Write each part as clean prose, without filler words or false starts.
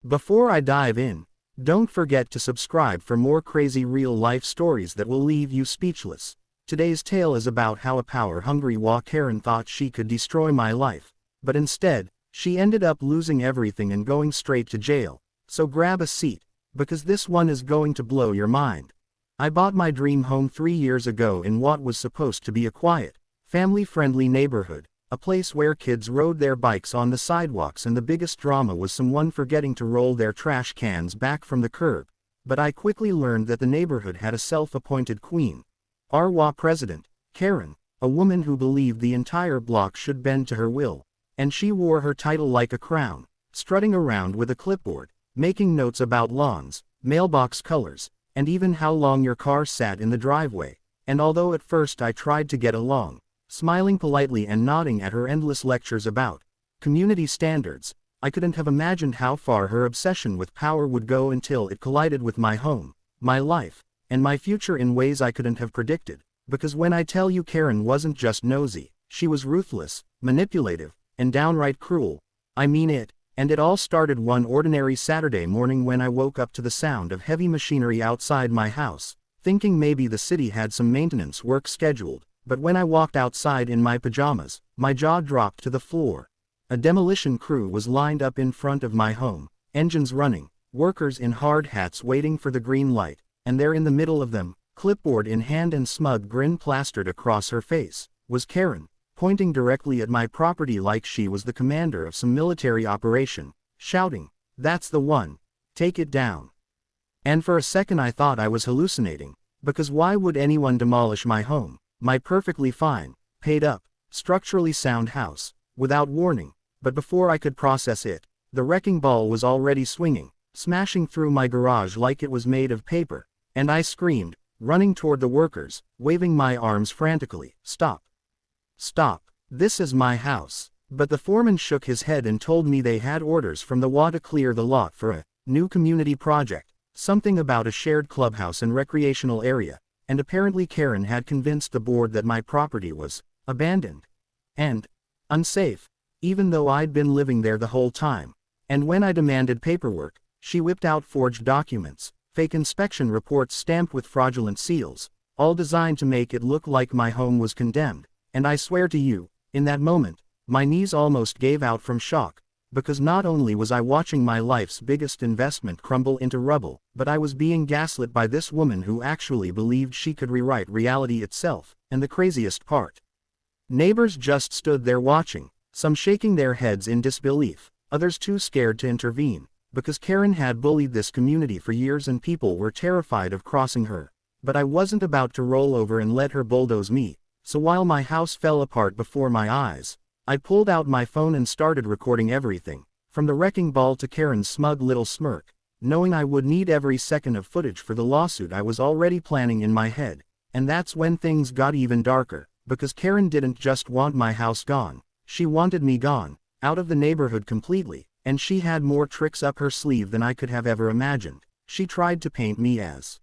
Before I dive in, don't forget to subscribe for more crazy real-life stories that will leave you speechless. Today's tale is about how a power-hungry Karen thought she could destroy my life, but instead, she ended up losing everything and going straight to jail. So grab a seat, because this one is going to blow your mind. I bought my dream home 3 years ago in what was supposed to be a quiet, family-friendly neighborhood, a place where kids rode their bikes on the sidewalks and the biggest drama was someone forgetting to roll their trash cans back from the curb. But I quickly learned that the neighborhood had a self-appointed queen. HOA president, Karen, a woman who believed the entire block should bend to her will, and she wore her title like a crown, strutting around with a clipboard, making notes about lawns, mailbox colors, and even how long your car sat in the driveway. And although at first I tried to get along, smiling politely and nodding at her endless lectures about community standards, I couldn't have imagined how far her obsession with power would go until it collided with my home, my life, and my future in ways I couldn't have predicted. Because when I tell you Karen wasn't just nosy, she was ruthless, manipulative, and downright cruel, I mean it. And it all started one ordinary Saturday morning when I woke up to the sound of heavy machinery outside my house, thinking maybe the city had some maintenance work scheduled. But when I walked outside in my pajamas, my jaw dropped to the floor. A demolition crew was lined up in front of my home, engines running, workers in hard hats waiting for the green light, and there in the middle of them, clipboard in hand and smug grin plastered across her face, was Karen, pointing directly at my property like she was the commander of some military operation, shouting, "That's the one, take it down." And for a second I thought I was hallucinating, because why would anyone demolish my home? My perfectly fine, paid-up, structurally sound house, without warning. But before I could process it, the wrecking ball was already swinging, smashing through my garage like it was made of paper, and I screamed, running toward the workers, waving my arms frantically, "Stop! Stop! This is my house." But the foreman shook his head and told me they had orders from the HOA to clear the lot for a new community project, something about a shared clubhouse and recreational area. And apparently Karen had convinced the board that my property was abandoned and unsafe, even though I'd been living there the whole time. And when I demanded paperwork, she whipped out forged documents, fake inspection reports stamped with fraudulent seals, all designed to make it look like my home was condemned. And I swear to you, in that moment, my knees almost gave out from shock, because not only was I watching my life's biggest investment crumble into rubble, but I was being gaslit by this woman who actually believed she could rewrite reality itself. And the craziest part, neighbors just stood there watching, some shaking their heads in disbelief, others too scared to intervene, because Karen had bullied this community for years and people were terrified of crossing her. But I wasn't about to roll over and let her bulldoze me, so while my house fell apart before my eyes, I pulled out my phone and started recording everything, from the wrecking ball to Karen's smug little smirk, knowing I would need every second of footage for the lawsuit I was already planning in my head. And that's when things got even darker, because Karen didn't just want my house gone, she wanted me gone, out of the neighborhood completely, and she had more tricks up her sleeve than I could have ever imagined. She tried to paint me as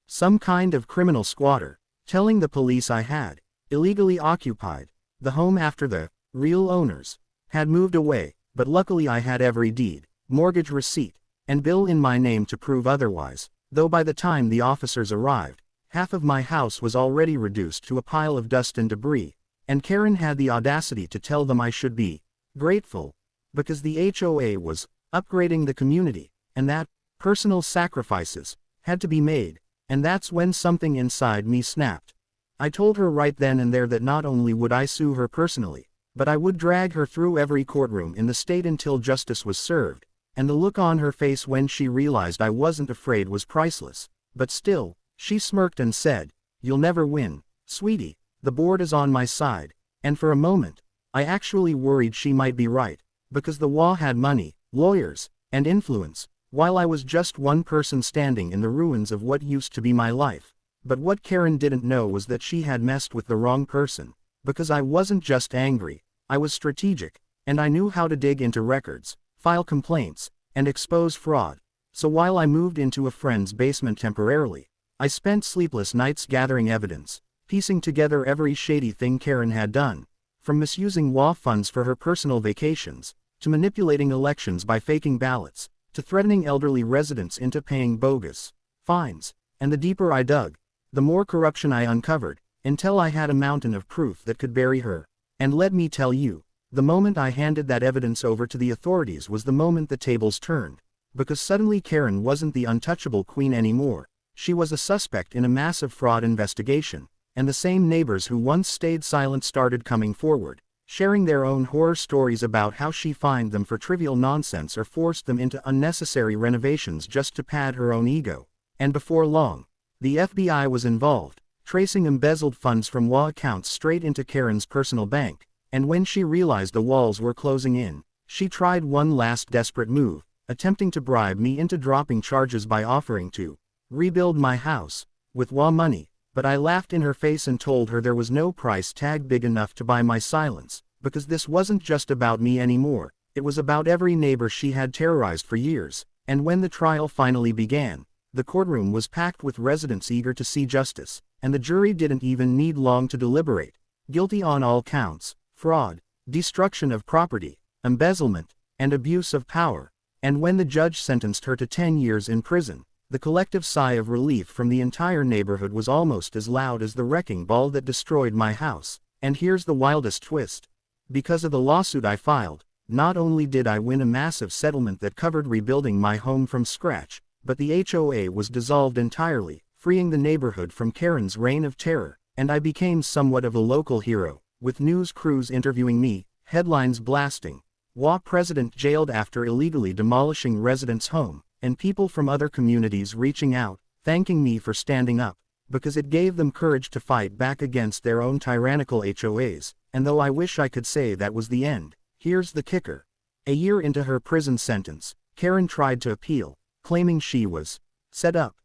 some kind of criminal squatter, telling the police I had illegally occupied the home after the real owners had moved away, but luckily I had every deed, mortgage receipt, and bill in my name to prove otherwise, though by the time the officers arrived, half of my house was already reduced to a pile of dust and debris, and Karen had the audacity to tell them I should be grateful, because the HOA was upgrading the community, and that personal sacrifices had to be made. And that's when something inside me snapped. I told her right then and there that not only would I sue her personally, but I would drag her through every courtroom in the state until justice was served, and the look on her face when she realized I wasn't afraid was priceless. But still, she smirked and said, "You'll never win, sweetie, the board is on my side." And for a moment, I actually worried she might be right, because the HOA had money, lawyers, and influence, while I was just one person standing in the ruins of what used to be my life. But what Karen didn't know was that she had messed with the wrong person, because I wasn't just angry, I was strategic, and I knew how to dig into records, file complaints, and expose fraud. So while I moved into a friend's basement temporarily, I spent sleepless nights gathering evidence, piecing together every shady thing Karen had done, from misusing HOA funds for her personal vacations, to manipulating elections by faking ballots, to threatening elderly residents into paying bogus fines. And the deeper I dug, the more corruption I uncovered, until I had a mountain of proof that could bury her. And let me tell you, the moment I handed that evidence over to the authorities was the moment the tables turned. Because suddenly Karen wasn't the untouchable queen anymore. She was a suspect in a massive fraud investigation, and the same neighbors who once stayed silent started coming forward, sharing their own horror stories about how she fined them for trivial nonsense or forced them into unnecessary renovations just to pad her own ego. And before long, the FBI was involved, tracing embezzled funds from HOA accounts straight into Karen's personal bank. And when she realized the walls were closing in, she tried one last desperate move, attempting to bribe me into dropping charges by offering to rebuild my house with HOA money. But I laughed in her face and told her there was no price tag big enough to buy my silence, because this wasn't just about me anymore, it was about every neighbor she had terrorized for years. And when the trial finally began, the courtroom was packed with residents eager to see justice, and the jury didn't even need long to deliberate. Guilty on all counts: fraud, destruction of property, embezzlement, and abuse of power. And when the judge sentenced her to 10 years in prison, the collective sigh of relief from the entire neighborhood was almost as loud as the wrecking ball that destroyed my house. And here's the wildest twist. Because of the lawsuit I filed, not only did I win a massive settlement that covered rebuilding my home from scratch, but the HOA was dissolved entirely, freeing the neighborhood from Karen's reign of terror, and I became somewhat of a local hero, with news crews interviewing me, headlines blasting, HOA president jailed after illegally demolishing residents' home, and people from other communities reaching out, thanking me for standing up, because it gave them courage to fight back against their own tyrannical HOAs. And though I wish I could say that was the end, here's the kicker. A year into her prison sentence, Karen tried to appeal, claiming she was set up,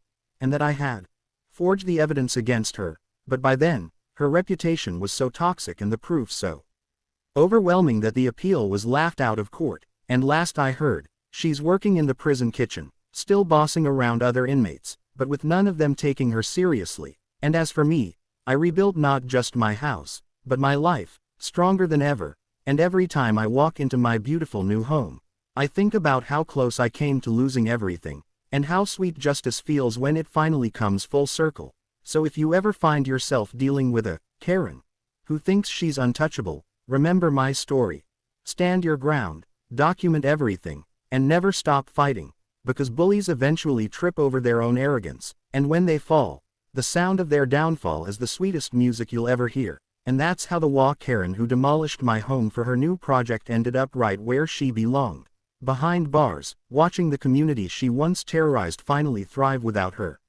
and that I had forged the evidence against her. But by then, her reputation was so toxic and the proof so overwhelming that the appeal was laughed out of court. And last I heard, she's working in the prison kitchen, still bossing around other inmates, but with none of them taking her seriously. And as for me, I rebuilt not just my house, but my life, stronger than ever. And every time I walk into my beautiful new home, I think about how close I came to losing everything, and how sweet justice feels when it finally comes full circle. So if you ever find yourself dealing with a Karen who thinks she's untouchable, remember my story. Stand your ground, document everything, and never stop fighting, because bullies eventually trip over their own arrogance, and when they fall, the sound of their downfall is the sweetest music you'll ever hear. And that's how the HOA Karen who demolished my home for her new project ended up right where she belonged, behind bars, watching the community she once terrorized finally thrive without her.